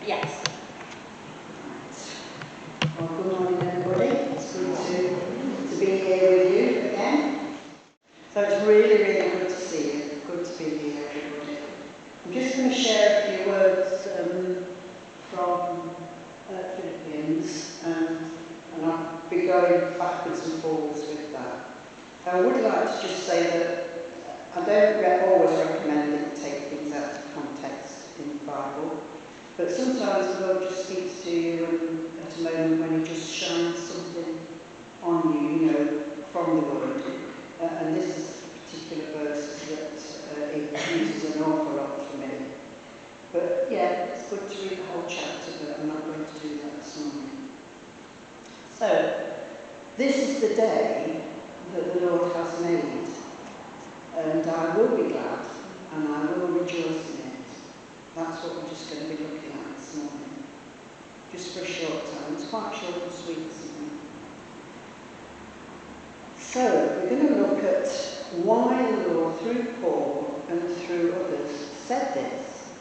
Yes. Well, good morning everybody. It's good to be here with you again. So it's really, really good to see you. Good to be here, everybody. I'm just going to share a few words from Philippians, and I'll be going backwards and forwards with that. I would like to just say that I don't always recommend that you take things out of context in the Bible, but sometimes the Lord just speaks to you at a moment when He just shines something on you, from the Word. And this is a particular verse that it uses an awful lot for me. But yeah, it's good to read the whole chapter, but I'm not going to do that this morning. So, this is the day that the Lord has made, and I will be glad and I will rejoice in it. That's what we're just going to be looking at this morning, just for a short time. It's quite short and sweet, isn't it? So we're going to look at why the Lord, through Paul and through others, said this.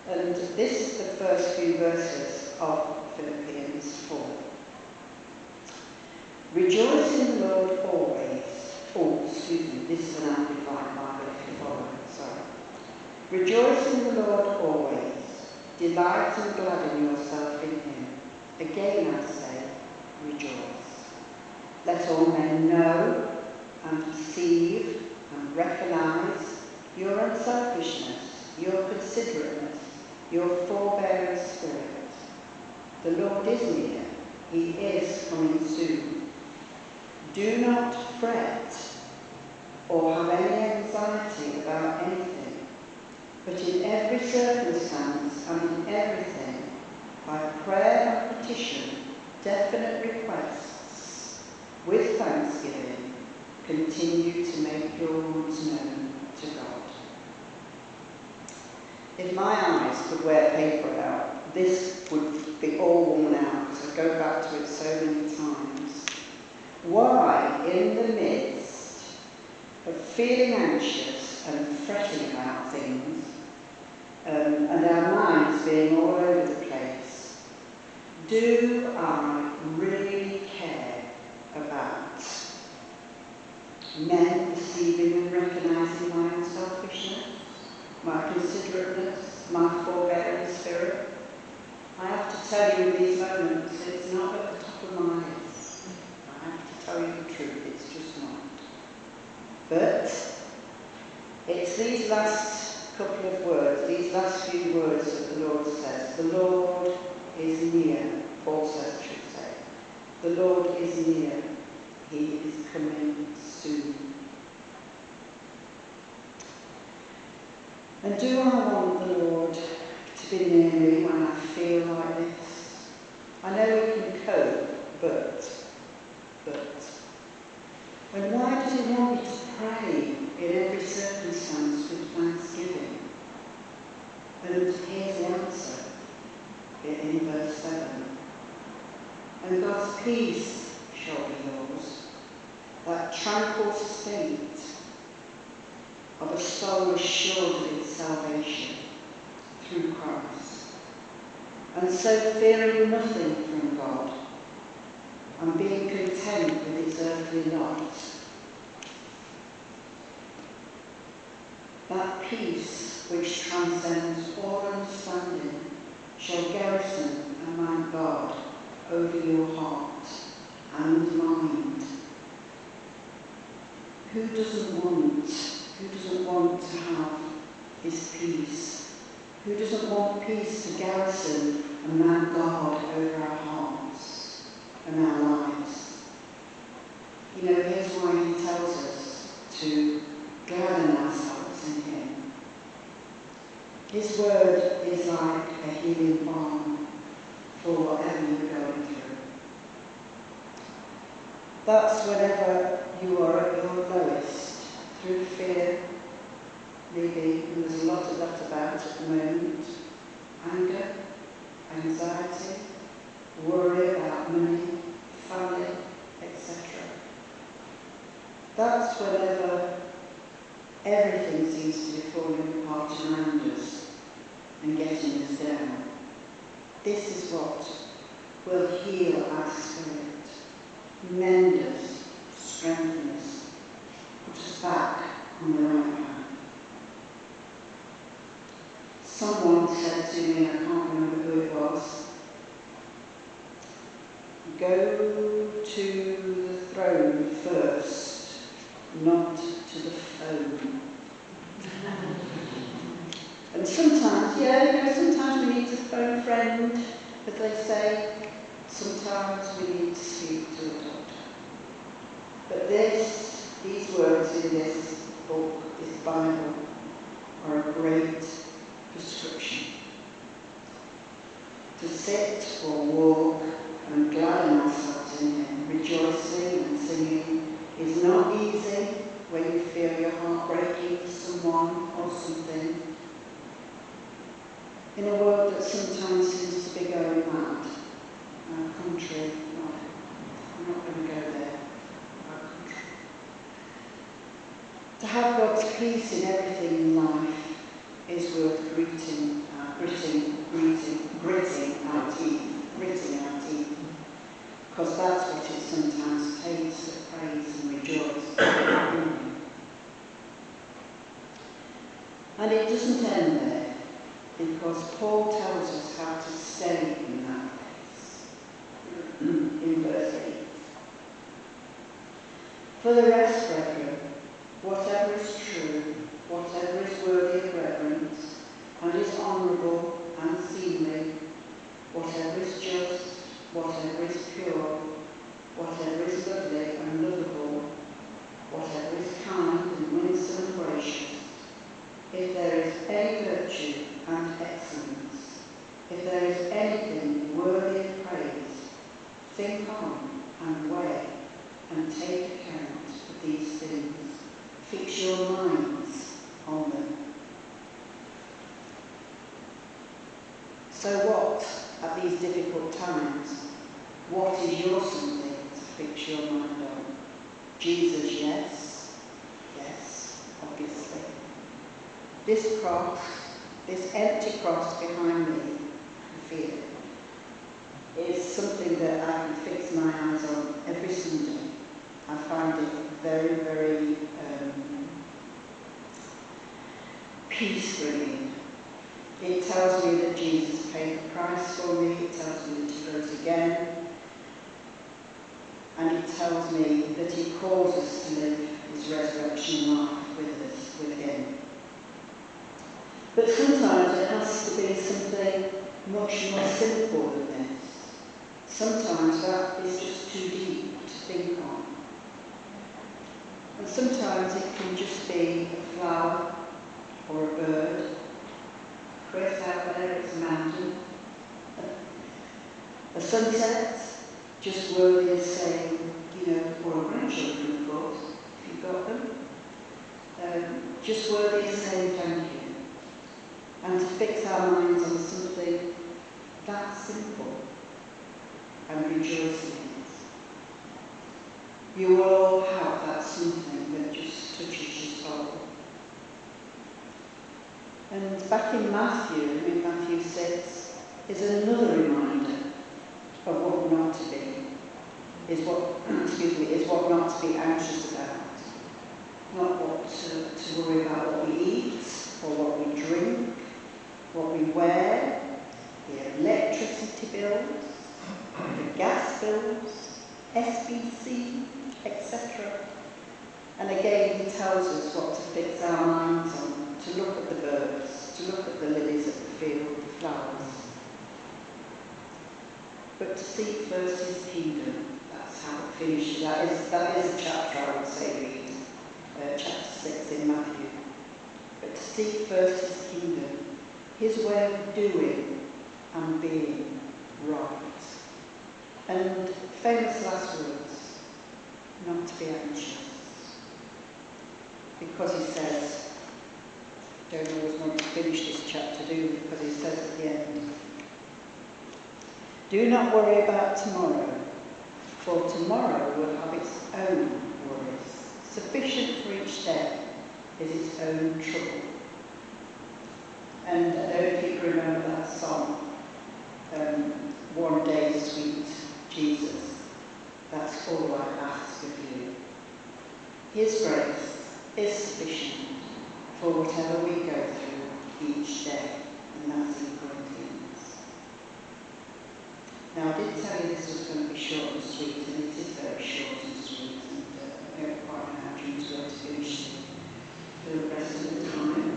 And this is the first few verses of Philippians 4. Rejoice in the Lord always. This is an Amplified Bible if you follow. Sorry. Rejoice in the Lord always. Delight and gladden yourself in Him. Again I say, rejoice. Let all men know and perceive and recognise your unselfishness, your considerateness, your forbearing spirit. The Lord is near. He is coming soon. Do not fret or have any anxiety about anything, but in every circumstance and in everything, by prayer and petition, definite requests, with thanksgiving, continue to make your wants known to God. If my eyes could wear paper out, this would be all worn out, because I go back to it so many times. Why, in the midst of feeling anxious and fretting about things, and our minds being all over the place, do I really care about men perceiving and recognising my unselfishness, my considerateness, my forbearing spirit? I have to tell you in these moments, it's not at the top of my list. I have to tell you the truth, it's just not. But it's these last couple of words, these last few words that the Lord says. The Lord is near, Paul says, I should say. The Lord is near. He is coming soon. And do I want the Lord to be near me when I feel like this? I know we can cope, but and why does He want me to pray in every circumstance with thanksgiving? And here's the answer in verse 7. And God's peace shall be yours, that tranquil state of a soul assured of its salvation through Christ, and so fearing nothing from God, and being content with its earthly lot. That peace which transcends all understanding shall garrison and mount God over your heart and mind. Who doesn't want to have His peace? Who doesn't want peace to garrison and mount God over our hearts and our lives? Here's why He tells us to gladden ourselves in Him. His word is like a healing balm for whatever you're going through. That's whenever you are at your lowest, through fear, maybe, and there's a lot of that about at the moment, anger, anxiety, worry about money, family, etc. That's whenever everything seems to be falling apart around us and getting us down. This is what will heal our spirit, mend us, strengthen us, put us back on the right path. Someone said to me, I can't remember who it was, go to the throne first, not to the phone. And sometimes, sometimes we need to phone a friend, as they say. Sometimes we need to speak to a doctor. But these words in this book, this Bible, are a great prescription. To sit or walk and gladden ourselves in Him, rejoicing and singing, is not easy when you feel your heart breaking for someone or something. In a world that sometimes seems to be going mad, our country, I'm not going to go there, our country. To have God's peace in everything in life is worth gritting our teeth, because that's what it sometimes takes to praise and rejoice. And it doesn't end there, because Paul tells us how to stay in that place. In verse 8. For the rest, brethren, whatever is true, whatever is worthy of reverence, and is honourable and seemly, whatever is just, whatever is pure, whatever is lovely and lovable, whatever is kind and winsome and gracious, if there is any virtue and excellence, if there is anything worthy of praise, think on and weigh and take account of these things. Fix your minds on them. So what, at these difficult times, what is your something to fix your mind on? Jesus, yes. Yes, obviously. This cross, this empty cross behind me, I feel it, is something that I can fix my eyes on every Sunday. I find it very, very peace-bringing. It tells me that Jesus paid the price for me. It tells me that He rose again. And it tells me that He calls us to live His resurrection life with us, with Him. But sometimes it has to be something much more simple than this. Sometimes that is just too deep to think on. And sometimes it can just be a flower or a bird. Chris, out there, it's a mountain. A sunset, just worthy of saying, or a grandchildren, of course, if you've got them. Just worthy of saying thank you. And to fix our minds on something that simple and rejoicing in it. You will all have that something that just touches your soul. And back in Matthew 6, is another reminder of what not to be, is what not to be anxious about. Not what to worry about what we eat, or what we drink, what we wear, the electricity bills, the gas bills, SBC, etc. And again, He tells us what to fix our minds on, to look at the birds, to look at the lilies of the field, the flowers. But to seek first His kingdom, that's how it finishes. That is a chapter I would say read, chapter 6 in Matthew. But to seek first His kingdom, His way of doing and being right. And famous last words, not to be anxious. Because He says, don't always want to finish this chapter, do we? Because He says at the end, do not worry about tomorrow, for tomorrow will have its own worries. Sufficient for each day is its own trouble. And I don't know if you can remember that song. one day sweet Jesus. That's all I ask of you. His grace is sufficient for whatever we go through each day, and that's in Corinthians. Now, I did tell you this was going to be short and sweet, and it is very short and sweet, and I don't quite know how June's going to finish the rest of the time.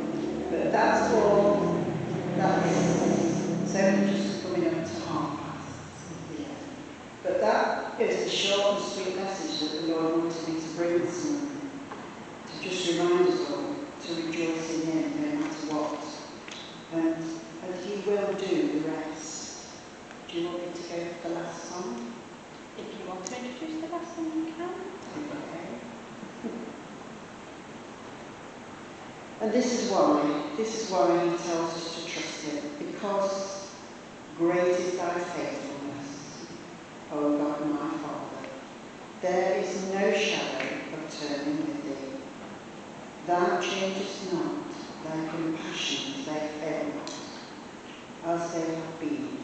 But that's all. That's only just coming up to 5:30. But that is the short and sweet message that the Lord wanted me to bring this morning. To just remind us all to rejoice in Him no matter what. And He will do the rest. Do you want me to go for the last song? If you want to introduce the last song, you can. Okay. And this is why He tells us to trust Him, because great is thy faithfulness, O God my Father. There is no shadow of turning with thee. Thou changest not, thy compassions they fail not, as they have been